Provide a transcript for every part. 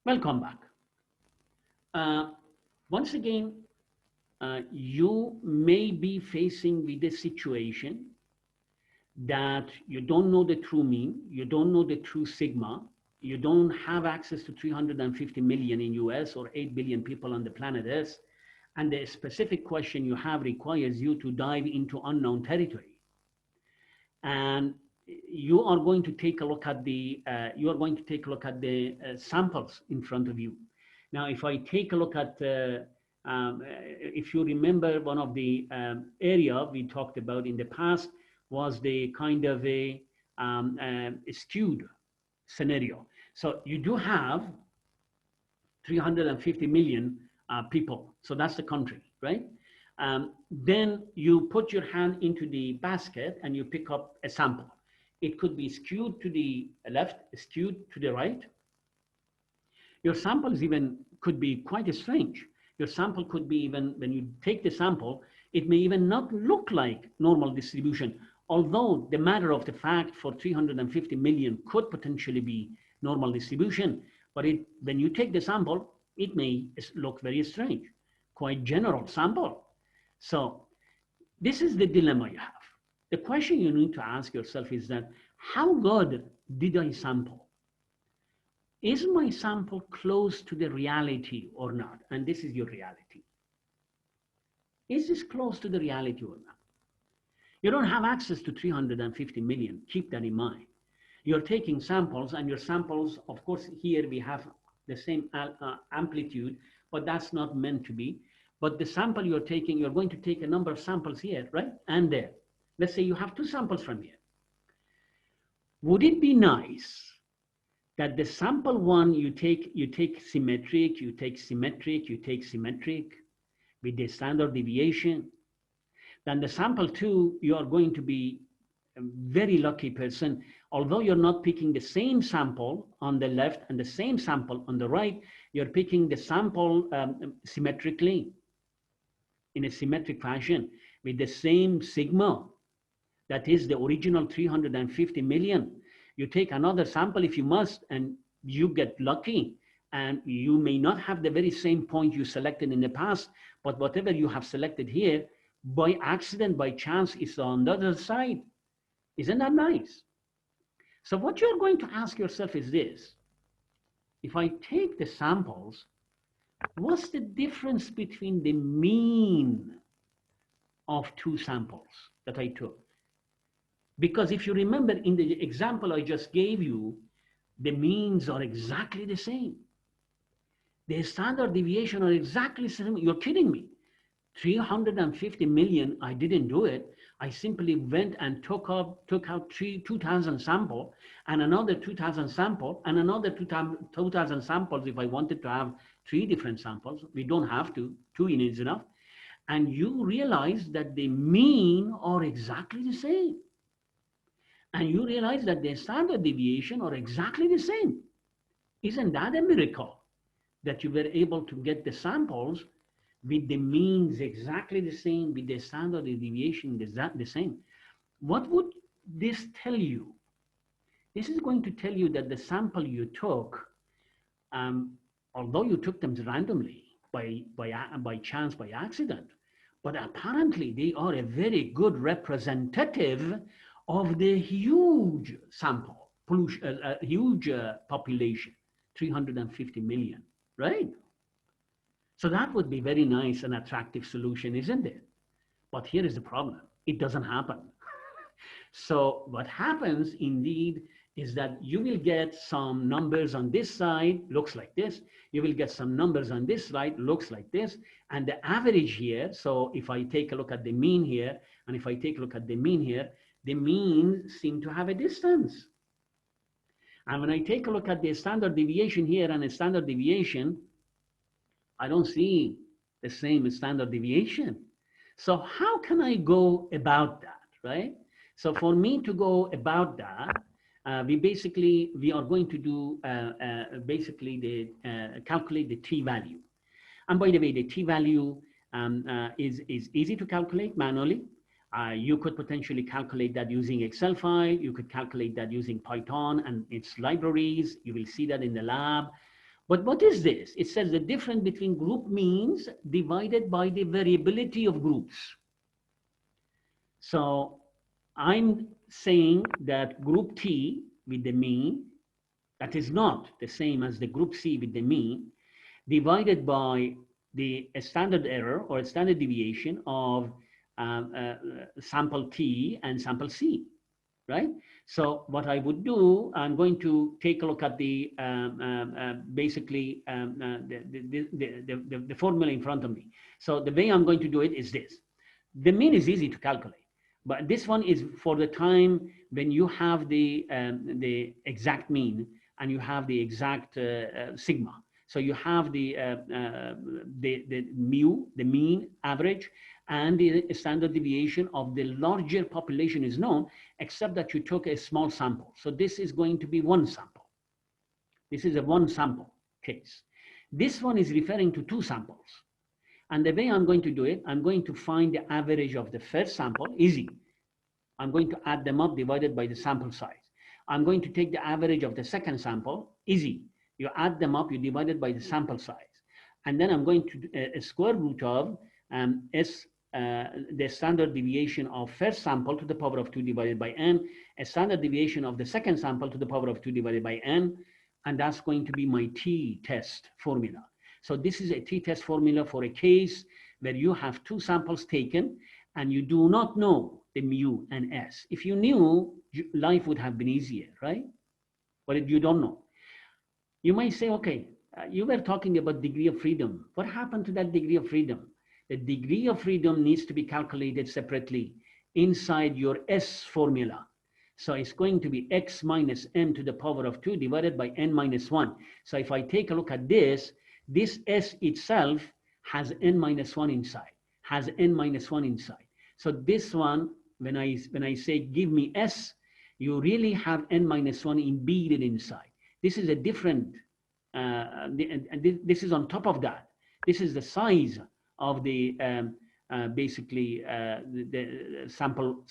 Welcome back. Uh, Once again, you may be facing with a situation that you don't know the true mean, you don't know the true sigma, you don't have access to 350 million in US or 8 billion people on the planet Earth, and the specific question you have requires you to dive into unknown territory. And you are going to take a look at the samples in front of you. Now, if I take a look at if you remember, one of the area we talked about in the past was the kind of a skewed scenario. So you do have 350 million people. So that's the country, right? Then you put your hand into the basket and you pick up a sample. It could be skewed to the left, skewed to the right. Your samples even could be quite strange. Your sample could be, even when you take the sample, it may even not look like normal distribution, although the matter of the fact for 350 million could potentially be normal distribution. But when you take the sample, it may look very strange, quite general sample. So this is the dilemma you have. The question you need to ask yourself is that, how good did I sample? Is my sample close to the reality or not? And this is your reality. Is this close to the reality or not? You don't have access to 350 million. Keep that in mind. You're taking samples, and your samples, of course, here we have the same amplitude, but that's not meant to be. But the sample you're taking, you're going to take a number of samples here, right? And there. Let's say you have two samples from here. Would it be nice that the sample one you take symmetric, you take symmetric with the standard deviation? Then the sample two, you are going to be a very lucky person. Although you're not picking the same sample on the left and the same sample on the right, you're picking the sample symmetrically, in a symmetric fashion, with the same sigma. That is the original 350 million. You take another sample if you must, and you get lucky. And you may not have the very same point you selected in the past, but whatever you have selected here, by accident, by chance, is on the other side. Isn't that nice? So what you're going to ask yourself is this: if I take the samples, what's the difference between the mean of two samples that I took? Because if you remember, in the example I just gave you, the means are exactly the same. The standard deviation are exactly the same. You're kidding me. 350 million, I didn't do it. I simply went and took out 2,000 sample, and another 2,000 sample, and another 2,000 samples if I wanted to have 3 different samples. We don't have to, 2 is enough. And you realize that the mean are exactly the same. And you realize that the standard deviation are exactly the same. Isn't that a miracle? That you were able to get the samples with the means exactly the same, with the standard deviation the same. What would this tell you? This is going to tell you that the sample you took, although you took them randomly, by chance, by accident, but apparently they are a very good representative of the huge sample, huge population, 350 million, right? So that would be very nice and attractive solution, isn't it? But here is the problem. It doesn't happen. So what happens indeed is that you will get some numbers on this side, looks like this. You will get some numbers on this side, looks like this. And the average here, so if I take a look at the mean here, and if I take a look at the mean here, the means seem to have a distance. And when I take a look at the standard deviation here and the standard deviation, I don't see the same standard deviation. So how can I go about that, right? So for me to go about that, we are going to do calculate the t-value. And by the way, the t-value is easy to calculate manually. You could potentially calculate that using Excel file. You could calculate that using Python and its libraries. You will see that in the lab. But what is this? It says the difference between group means divided by the variability of groups. So I'm saying that group T with the mean, that is not the same as the group C with the mean, divided by the standard error or a standard deviation of sample T and sample C, right? So what I would do, I'm going to take a look at the basically the formula in front of me. So the way I'm going to do it is this. The mean is easy to calculate, but this one is for the time when you have the exact mean and you have the exact sigma. So you have the mu, the mean, average, and the standard deviation of the larger population is known, except that you took a small sample. So this is going to be one sample. This is a one sample case. This one is referring to two samples. And the way I'm going to do it, I'm going to find the average of the first sample, easy. I'm going to add them up divided by the sample size. I'm going to take the average of the second sample, easy. You add them up, you divide it by the sample size. And then I'm going to square root of the standard deviation of first sample to the power of 2 divided by n, a standard deviation of the second sample to the power of 2 divided by n, and that's going to be my t-test formula. So this is a t-test formula for a case where you have two samples taken and you do not know the mu and s. If you knew, life would have been easier, right? But you don't know. You might say, okay, you were talking about degree of freedom. What happened to that degree of freedom? The degree of freedom needs to be calculated separately inside your S formula. So it's going to be x minus n to the power of 2 divided by n minus 1. So if I take a look at this S itself has n minus 1 inside, has n minus 1 inside. So this one, when I say give me S, you really have n minus 1 embedded inside. This is a different, this is on top of that. This is the size of the basically the sample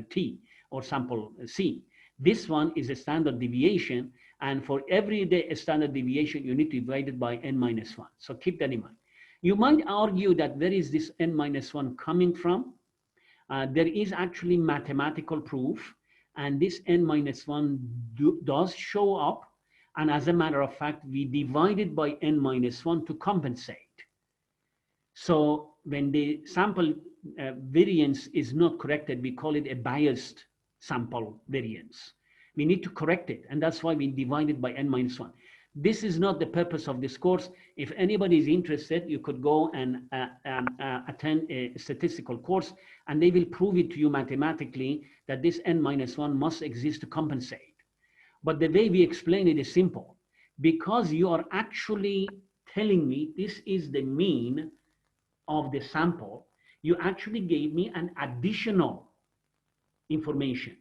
T or sample C. This one is a standard deviation, and for every day a standard deviation, you need to divide it by n minus 1. So keep that in mind. You might argue that where is this n minus 1 coming from? There is actually mathematical proof. And this n minus 1 does show up. And as a matter of fact, we divided by n minus 1 to compensate. So when the sample variance is not corrected, we call it a biased sample variance. We need to correct it. And that's why we divided by n minus 1. This is not the purpose of this course. If anybody is interested, you could go and attend a statistical course, and they will prove it to you mathematically that this n minus 1 must exist to compensate. But the way we explain it is simple. Because you are actually telling me this is the mean of the sample, you actually gave me an additional information.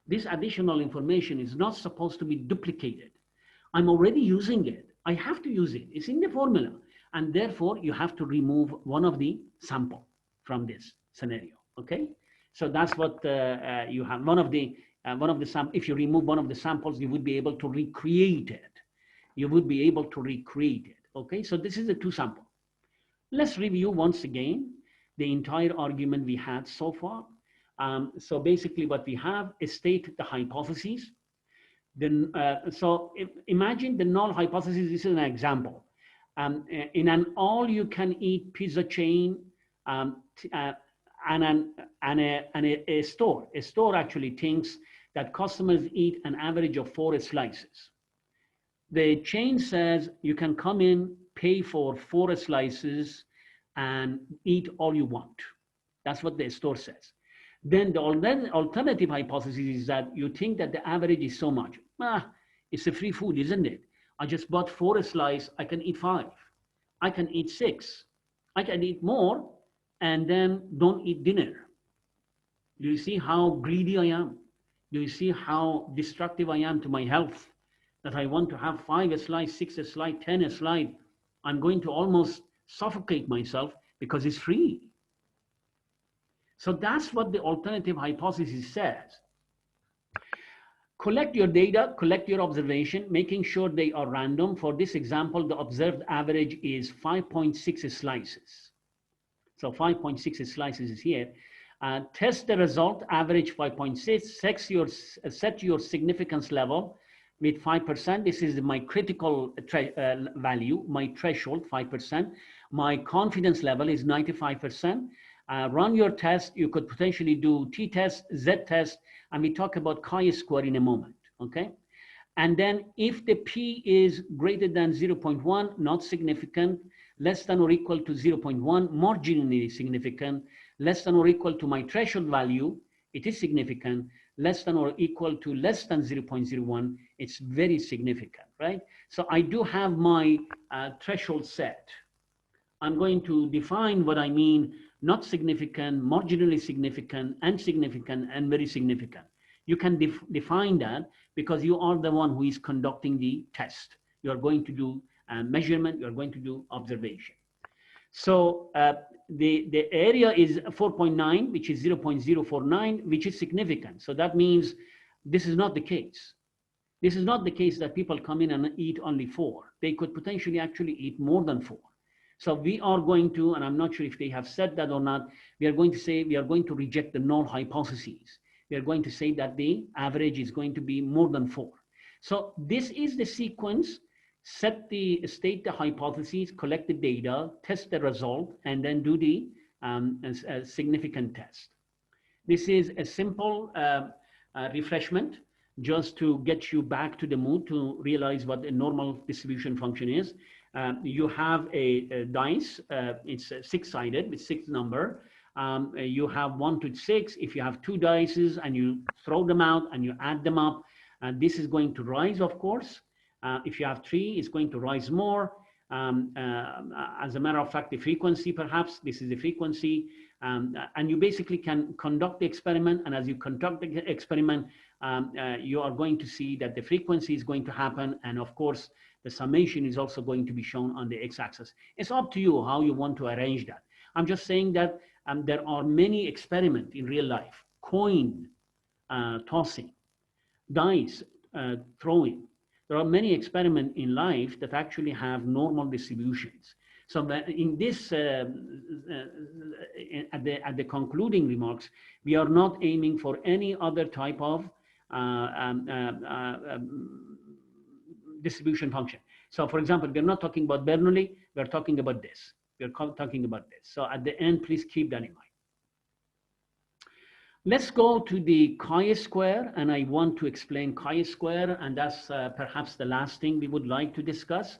This additional information is not supposed to be duplicated. I'm already using it. I have to use it. It's in the formula. And therefore, you have to remove one of the sample from this scenario, okay? So that's what you have. One of the if you remove one of the samples, you would be able to recreate it. You would be able to recreate it, okay? So this is the two sample. Let's review once again the entire argument we had so far. So basically what we have is state the hypotheses. Then, so imagine the null hypothesis. This is an example. In an all-you-can-eat pizza chain, and a store actually thinks that customers eat an average of 4 slices. The chain says you can come in, pay for 4 slices, and eat all you want. That's what the store says. Then the alternative hypothesis is that you think that the average is so much. It's a free food, isn't it? I just bought 4 slices, I can eat 5. I can eat 6. I can eat more and then don't eat dinner. Do you see how greedy I am? Do you see how destructive I am to my health? That I want to have 5 slices, 6 slices, 10 slices. I'm going to almost suffocate myself because it's free. So that's what the alternative hypothesis says. Collect your data, collect your observation, making sure they are random. For this example, the observed average is 5.6 slices. So 5.6 slices is here. Test the result, average 5.6, set your significance level with 5%. This is my critical value, my threshold, 5%. My confidence level is 95%. Run your test. You could potentially do t-test, z-test, and we talk about chi-square in a moment, okay? And then if the p is greater than 0.1, not significant, less than or equal to 0.1, marginally significant, less than or equal to my threshold value, it is significant, less than or equal to less than 0.01, it's very significant, right? So I do have my threshold set. I'm going to define what I mean, not significant, marginally significant, and very significant. You can define that because you are the one who is conducting the test. You are going to do measurement, you are going to do observation. So the area is 4.9, which is 0.049, which is significant. So that means this is not the case. This is not the case that people come in and eat only 4. They could potentially actually eat more than 4. So we are going to, and I'm not sure if they have said that or not, we are going to say we are going to reject the null hypotheses. We are going to say that the average is going to be more than 4. So this is the sequence: state the hypotheses, collect the data, test the result, and then do the significant test. This is a simple refreshment just to get you back to the mood to realize what a normal distribution function is. You have a dice, it's 6-sided with 6 number. You have 1 to 6. If you have 2 dices and you throw them out and you add them up, this is going to rise, of course. If you have 3, it's going to rise more. As a matter of fact, the frequency, perhaps, this is the frequency. And you basically can conduct the experiment. And as you conduct the experiment, you are going to see that the frequency is going to happen. And of course, the summation is also going to be shown on the x-axis. It's up to you how you want to arrange that. I'm just saying that there are many experiments in real life: coin tossing, dice throwing. There are many experiments in life that actually have normal distributions. So in this, at the concluding remarks, we are not aiming for any other type of distribution function. So for example, we're not talking about Bernoulli, we're talking about this. We're talking about this. So at the end, please keep that in mind. Let's go to the chi-square, and I want to explain chi-square, and that's perhaps the last thing we would like to discuss.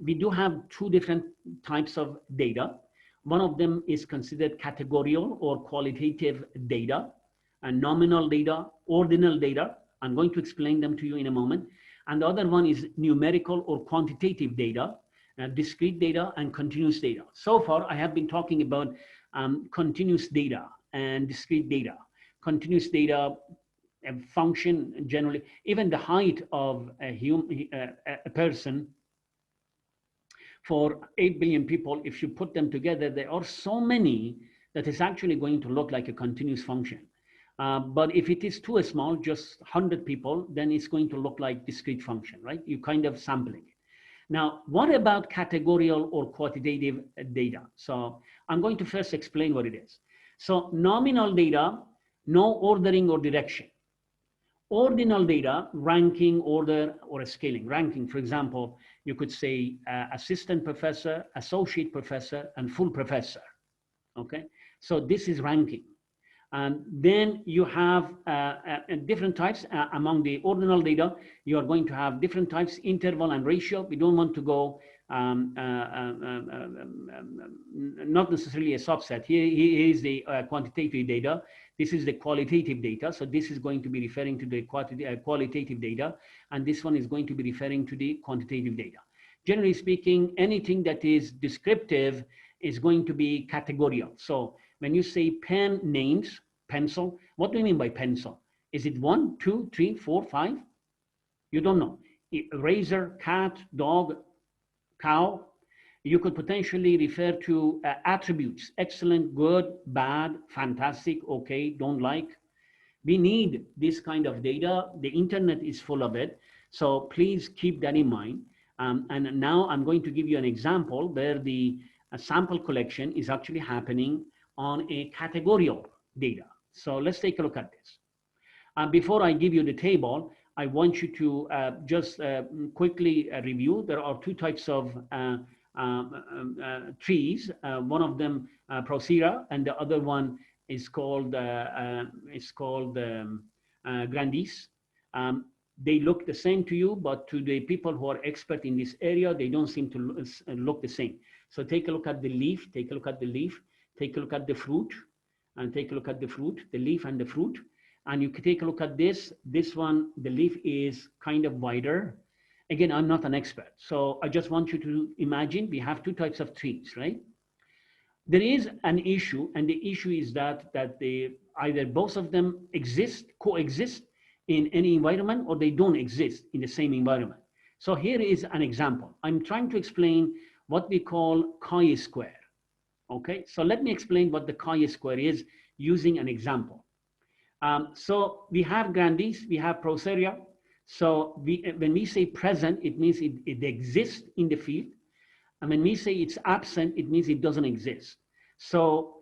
We do have 2 different types of data. One of them is considered categorical or qualitative data, and nominal data, ordinal data. I'm going to explain them to you in a moment. And the other one is numerical or quantitative data, discrete data and continuous data. So far, I have been talking about continuous data and discrete data. Continuous data, a function generally, even the height of a person, for 8 billion people, if you put them together, there are so many that it's actually going to look like a continuous function. But if it is too small, just 100 people, then it's going to look like discrete function, right? You kind of sampling it. Now, what about categorical or quantitative data? So I'm going to first explain what it is. So nominal data, no ordering or direction. Ordinal data, ranking, order, or scaling. Ranking, for example, you could say assistant professor, associate professor, and full professor, okay? So this is ranking. And then you have different types among the ordinal data. You are going to have different types, interval and ratio. We don't want to go, not necessarily a subset. Here is the quantitative data. This is the qualitative data. So this is going to be referring to the qualitative data. And this one is going to be referring to the quantitative data. Generally speaking, anything that is descriptive is going to be categorical. So when you say pen names, pencil, what do you mean by pencil? Is it 1, 2, 3, 4, 5? You don't know. Razor, cat, dog, cow. You could potentially refer to attributes: excellent, good, bad, fantastic, okay, don't like. We need this kind of data. The internet is full of it. So please keep that in mind. And now I'm going to give you an example where the sample collection is actually happening on a categorical data. So let's take a look at this. Before I give you the table, I want you to just quickly review. There are two types of trees. One of them Procera, and the other one is called Grandis. They look the same to you, but to the people who are expert in this area, they don't seem to look the same. So take a look at the leaf, take a look at the leaf, take a look at the fruit, and take a look at the fruit, the leaf and the fruit. And you can take a look at this. This one, the leaf is kind of wider. Again, I'm not an expert. So I just want you to imagine we have two types of trees, right? There is an issue, and the issue is that either both of them coexist in any environment, or they don't exist in the same environment. So here is an example. I'm trying to explain what we call chi-square. Okay, so let me explain what the chi-square is using an example. So we have Grandis, we have Procera. So when we say present, it means it exists in the field. And when we say it's absent, it means it doesn't exist. So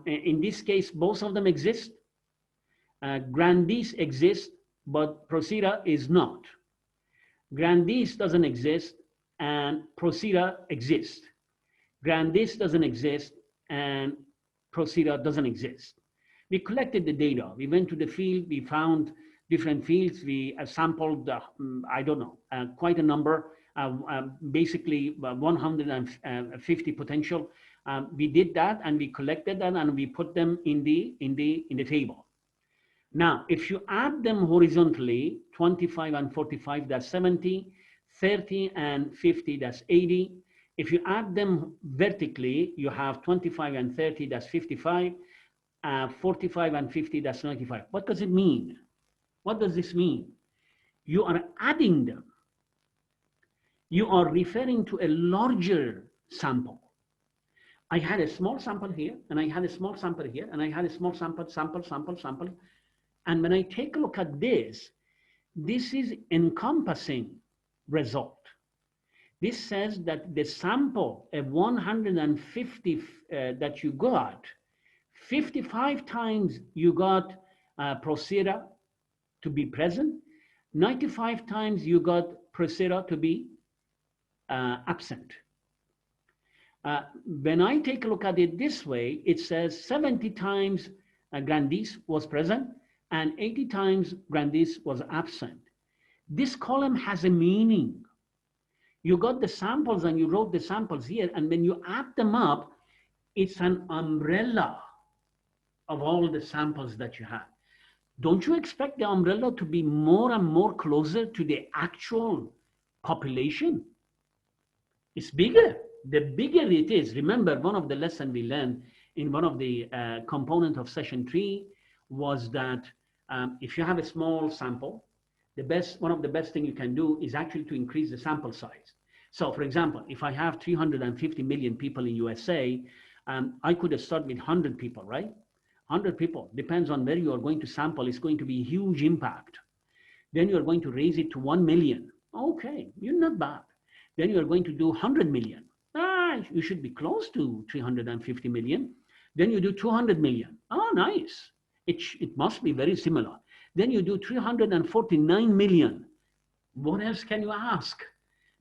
in this case, both of them exist. Grandis exists, but Procera is not. Grandis doesn't exist, and Procera exists. Grandis doesn't exist, and Procera doesn't exist. We collected the data. We went to the field. We found different fields. We sampled, I don't know, quite a number, basically 150 potential. We did that, and we collected that, and we put them in the table. Now, if you add them horizontally, 25 and 45, that's 70, 30 and 50, that's 80. If you add them vertically, you have 25 and 30, that's 55. 45 and 50, that's 95. What does it mean? What does this mean? You are adding them. You are referring to a larger sample. I had a small sample here, and I had a small sample here, and I had a small sample. And when I take a look at this is encompassing result. This says that the sample of 150 that you got, 55 times you got Procera to be present, 95 times you got Procera to be absent. When I take a look at it this way, it says 70 times Grandis was present and 80 times Grandis was absent. This column has a meaning. You got the samples and you wrote the samples here, and when you add them up, it's an umbrella of all the samples that you have. Don't you expect the umbrella to be more and more closer to the actual population? It's bigger. The bigger it is, remember, one of the lessons we learned in one of the components of session 3 was that if you have a small sample, one of the best things you can do is actually to increase the sample size. So for example, if I have 350 million people in USA, I could start with 100 people, right? 100 people, depends on where you are going to sample, it's going to be a huge impact. Then you are going to raise it to 1 million. Okay, you're not bad. Then you are going to do 100 million. You should be close to 350 million. Then you do 200 million. Oh, nice. It must be very similar. Then you do 349 million. What else can you ask?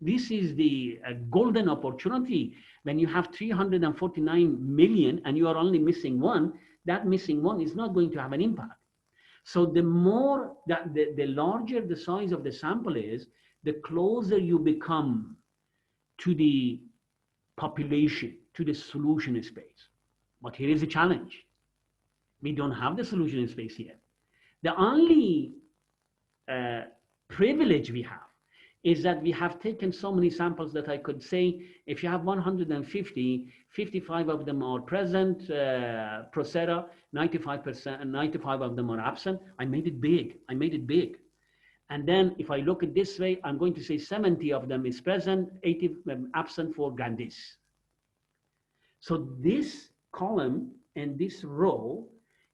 This is the golden opportunity. When you have 349 million and you are only missing one, that missing one is not going to have an impact. So the more that the larger the size of the sample is, the closer you become to the population, to the solution space. But here is a challenge. We don't have the solution space yet. The only privilege we have is that we have taken so many samples that I could say, if you have 150, 55 of them are present, Procera, 95%, and 95 of them are absent. I made it big. I made it big. And then if I look at this way, I'm going to say 70 of them is present, 80 absent for Grandis. So this column and this row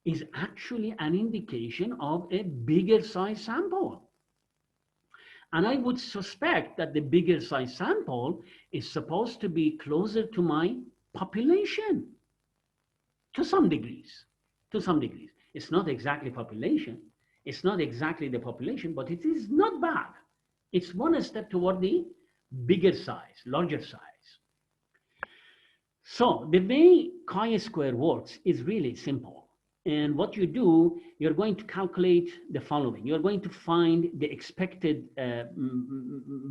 is actually an indication of a bigger size sample. And I would suspect that the bigger size sample is supposed to be closer to my population to some degrees, to some degrees. It's not exactly population. It's not exactly the population, but it is not bad. It's one step toward the bigger size, larger size. So the way chi-square works is really simple. And what you do, you're going to calculate the following. You're going to find the expected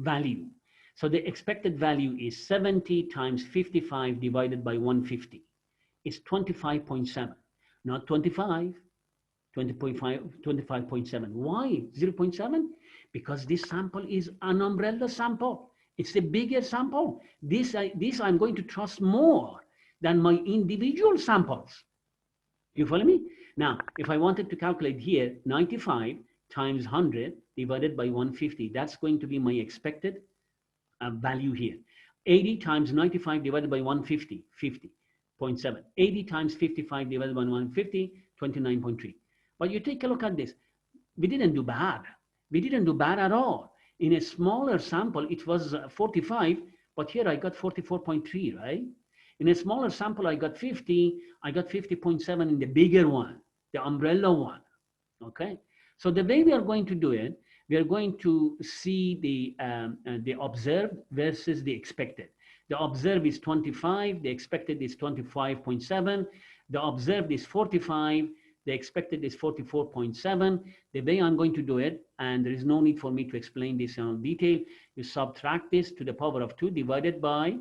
value. So the expected value is 70 times 55 divided by 150. It's 25.7, not 25, 25.7. Why 0.7? Because this sample is an umbrella sample. It's a bigger sample. This I'm going to trust more than my individual samples. You follow me? Now, if I wanted to calculate here, 95 times 100 divided by 150, that's going to be my expected value here. 80 times 95 divided by 150, 50.7. 80 times 55 divided by 150, 29.3. But you take a look at this. We didn't do bad. We didn't do bad at all. In a smaller sample, it was 45, but here I got 44.3, right? In a smaller sample, I got 50. I got 50.7 in the bigger one, the umbrella one, okay? So the way we are going to do it, we are going to see the observed versus the expected. The observed is 25, the expected is 25.7, the observed is 45, the expected is 44.7. The way I'm going to do it, and there is no need for me to explain this in detail, you subtract this to the power of 2 divided by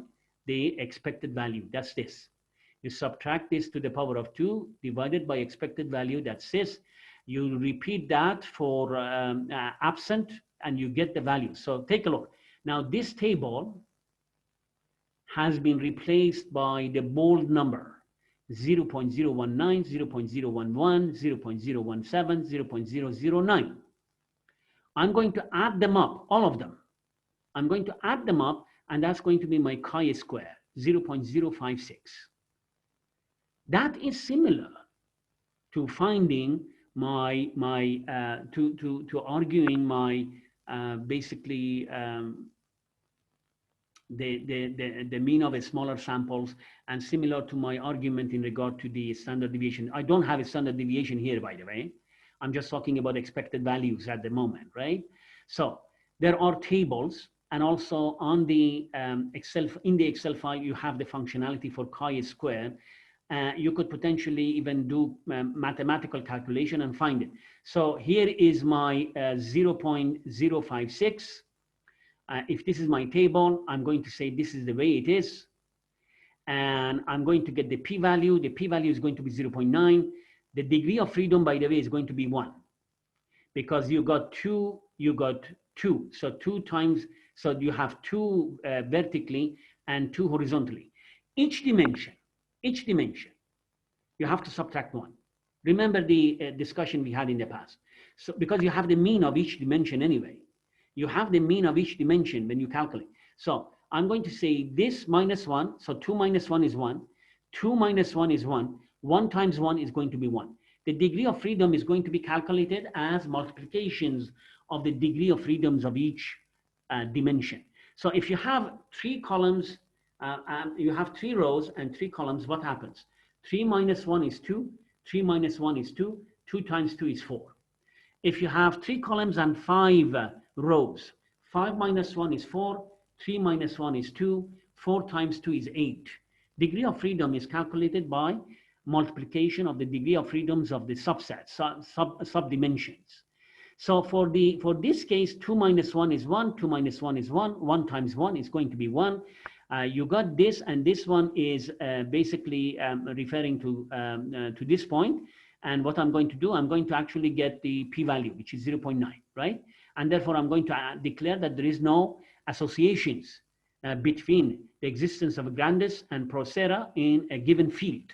the expected value, that's this. You subtract this to the power of 2 divided by expected value, that's this. You repeat that for absent and you get the value. So take a look. Now this table has been replaced by the bold number 0.019, 0.011, 0.017, 0.009. I'm going to add them up, all of them. I'm going to add them up, and that's going to be my chi-square, 0.056. That is similar to finding to arguing my basically the mean of a smaller samples, and similar to my argument in regard to the standard deviation. I don't have a standard deviation here, by the way. I'm just talking about expected values at the moment, right? So there are tables, and also on the Excel, in the Excel file, you have the functionality for chi-square. You could potentially even do mathematical calculation and find it. So here is my 0.056. If this is my table, I'm going to say this is the way it is. And I'm going to get the p-value. The p-value is going to be 0.9. The degree of freedom, by the way, is going to be 1. Because you got 2, you got 2. So 2 times, so you have 2 vertically and 2 horizontally. Each dimension, you have to subtract 1. Remember the discussion we had in the past. So because you have the mean of each dimension anyway. You have the mean of each dimension when you calculate. So I'm going to say this minus 1. So 2 minus 1 is 1. 2 minus 1 is 1. 1 times 1 is going to be 1. The degree of freedom is going to be calculated as multiplications of the degree of freedoms of each dimension. So if you have 3 columns, you have 3 rows and 3 columns, what happens? 3 minus 1 is 2. 3 minus 1 is 2. 2 times 2 is 4. If you have 3 columns and 5 rows, 5 minus 1 is 4. 3 minus 1 is 2. 4 times 2 is 8. Degree of freedom is calculated by multiplication of the degree of freedoms of the subsets, sub-dimensions. So for this case, 2 minus 1 is 1. 2 minus 1 is 1. 1 times 1 is going to be 1. You got this, and this one is basically referring to this point. And what I'm going to do, I'm going to actually get the p-value, which is 0.9, right? And therefore, I'm going to declare that there is no associations between the existence of Grandis and Procera in a given field.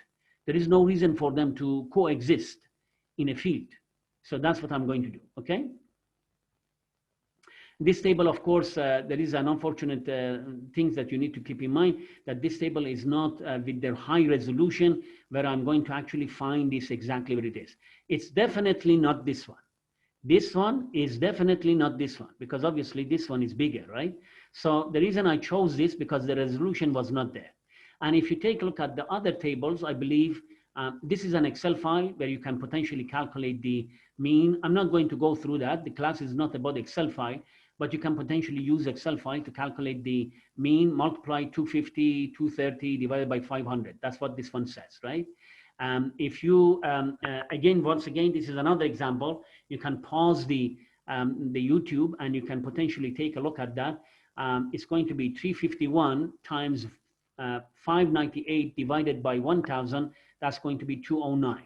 There is no reason for them to coexist in a field. So that's what I'm going to do, okay? This table, of course, there is an unfortunate things that you need to keep in mind, that this table is not with their high resolution, where I'm going to actually find this exactly what it is. It's definitely not this one. This one is definitely not this one, because obviously this one is bigger, right? So the reason I chose this, because the resolution was not there. And if you take a look at the other tables, I believe this is an Excel file where you can potentially calculate the mean. I'm not going to go through that. The class is not about Excel file, but you can potentially use Excel file to calculate the mean, multiply 250, 230 divided by 500. That's what this one says, right? If you, again, once again, this is another example. You can pause the YouTube and you can potentially take a look at that. It's going to be 351 times 598 divided by 1000. That's going to be 209.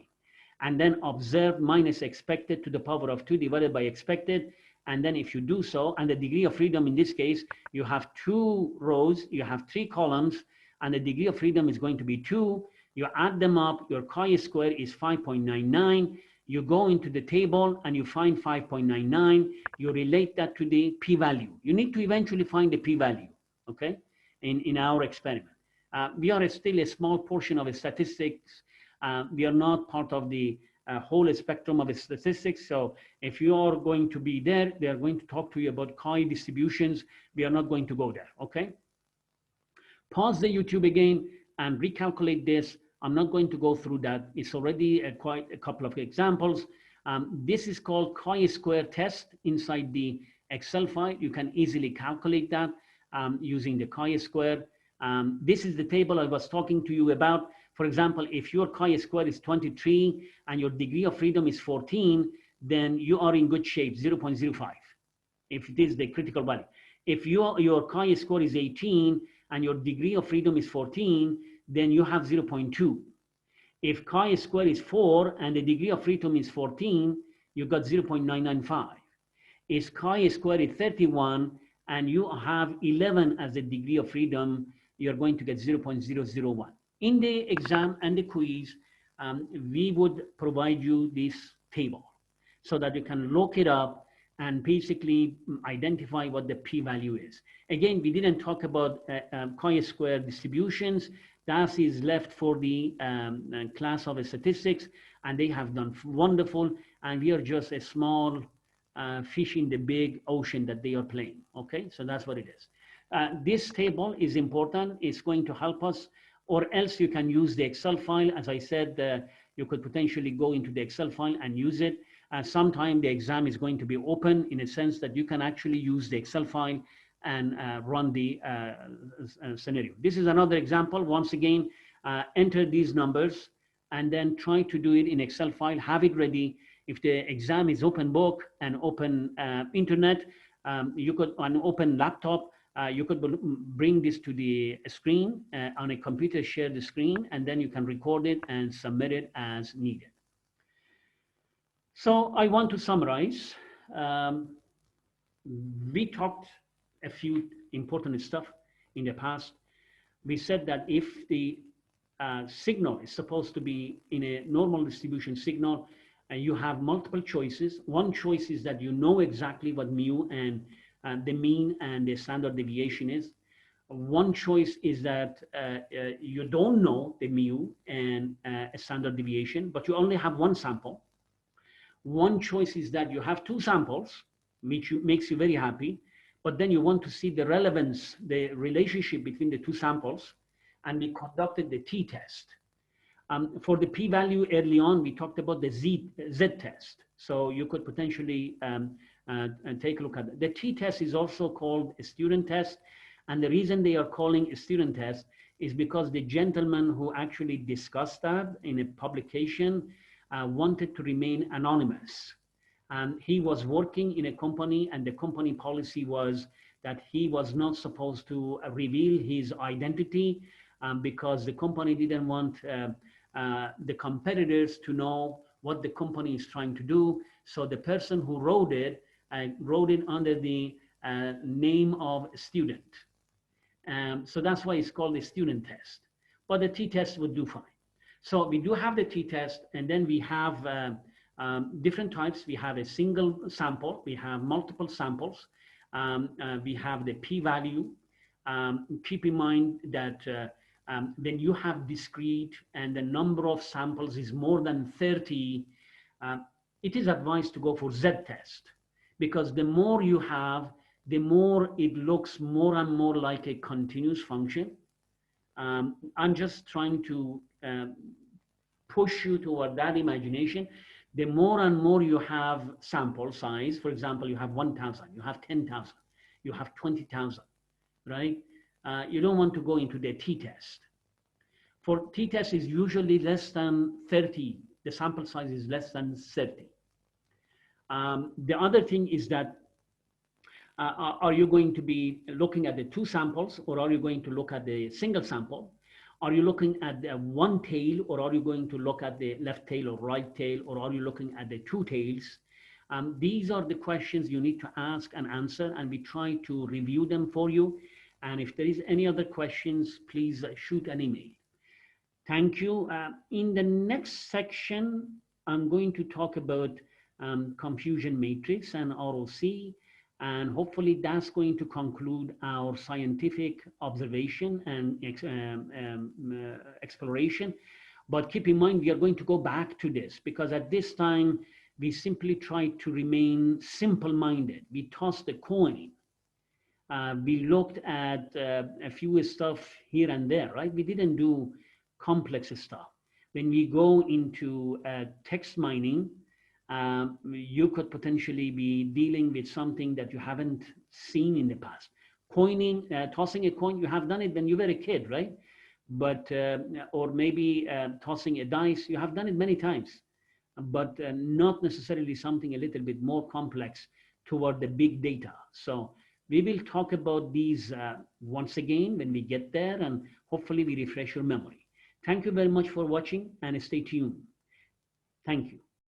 And then observed minus expected to the power of 2 divided by expected. And then if you do so, and the degree of freedom in this case, you have 2 rows, you have 3 columns, and the degree of freedom is going to be 2. You add them up, your chi-square is 5.99. You go into the table and you find 5.99. You relate that to the p-value. You need to eventually find the p-value, okay, in our experiment. We are still a small portion of statistics. We are not part of the whole spectrum of statistics. So if you are going to be there, they are going to talk to you about chi distributions. We are not going to go there, okay? Pause the YouTube again and recalculate this. I'm not going to go through that. It's already quite a couple of examples. This is called chi-square test inside the Excel file. You can easily calculate that using the chi-square. This is the table I was talking to you about. For example, if your chi-square is 23 and your degree of freedom is 14, then you are in good shape, 0.05, if it is the critical value. If your chi-square is 18 and your degree of freedom is 14, then you have 0.2. If chi-square is 4 and the degree of freedom is 14, you got 0.995. If chi-square is 31 and you have 11 as the degree of freedom, you're going to get 0.001. In the exam and the quiz, we would provide you this table so that you can look it up and basically identify what the p-value is. Again, we didn't talk about chi-square distributions. That is left for the class of statistics, and they have done wonderful, and we are just a small fish in the big ocean that they are playing, okay? So that's what it is. This table is important. It's going to help us, or else you can use the Excel file. As I said, you could potentially go into the Excel file and use it. Sometime the exam is going to be open in a sense that you can actually use the Excel file and run the scenario. This is another example. Once again, enter these numbers and then try to do it in Excel file, have it ready. If the exam is open book and open internet, you could, on open laptop, you could bring this to the screen on a computer, share the screen, and then you can record it and submit it as needed. So I want to summarize. We talked a few important stuff in the past. We said that if the signal is supposed to be in a normal distribution signal, you have multiple choices. One choice is that you know exactly what mu and the mean and the standard deviation is. One choice is that you don't know the mu and a standard deviation, but you only have one sample. One choice is that you have 2 samples, which makes you very happy, but then you want to see the relevance, the relationship between the 2 samples, and we conducted the t-test. For the p-value early on, we talked about the z-test. So you could potentially take a look at it. The t-test is also called a student test. And the reason they are calling a student test is because the gentleman who actually discussed that in a publication wanted to remain anonymous. He was working in a company, and the company policy was that he was not supposed to reveal his identity because the company didn't want the competitors to know what the company is trying to do. So the person who wrote it under the name of student. So that's why it's called a student test. But the t-test would do fine. So we do have the t-test, and then we have different types. We have a single sample, we have multiple samples, We have the p-value. Keep in mind that when you have discrete and the number of samples is more than 30, it is advised to go for z-test, because the more you have, the more it looks more and more like a continuous function. I'm just trying to push you toward that imagination. The more and more you have sample size, for example, you have 1,000, you have 10,000, you have 20,000, right? You don't want to go into the t-test. For t-test is usually less than 30. The sample size is less than 30. The other thing is that are you going to be looking at the two samples, or are you going to look at the single sample? Are you looking at the one tail, or are you going to look at the left tail or right tail, or are you looking at the two tails? These are the questions you need to ask and answer, and we try to review them for you. And if there is any other questions, please shoot an email. Thank you. In the next section, I'm going to talk about confusion matrix and ROC, and hopefully that's going to conclude our scientific observation and exploration. But keep in mind, we are going to go back to this, because at this time, we simply try to remain simple-minded. We tossed a coin. We looked at a few stuff here and there, right? We didn't do complex stuff. When we go into text mining, you could potentially be dealing with something that you haven't seen in the past. Coining, tossing a coin, you have done it when you were a kid, right? But, or maybe tossing a dice, you have done it many times, but not necessarily something a little bit more complex toward the big data. So we will talk about these once again when we get there, and hopefully we refresh your memory. Thank you very much for watching, and stay tuned. Thank you.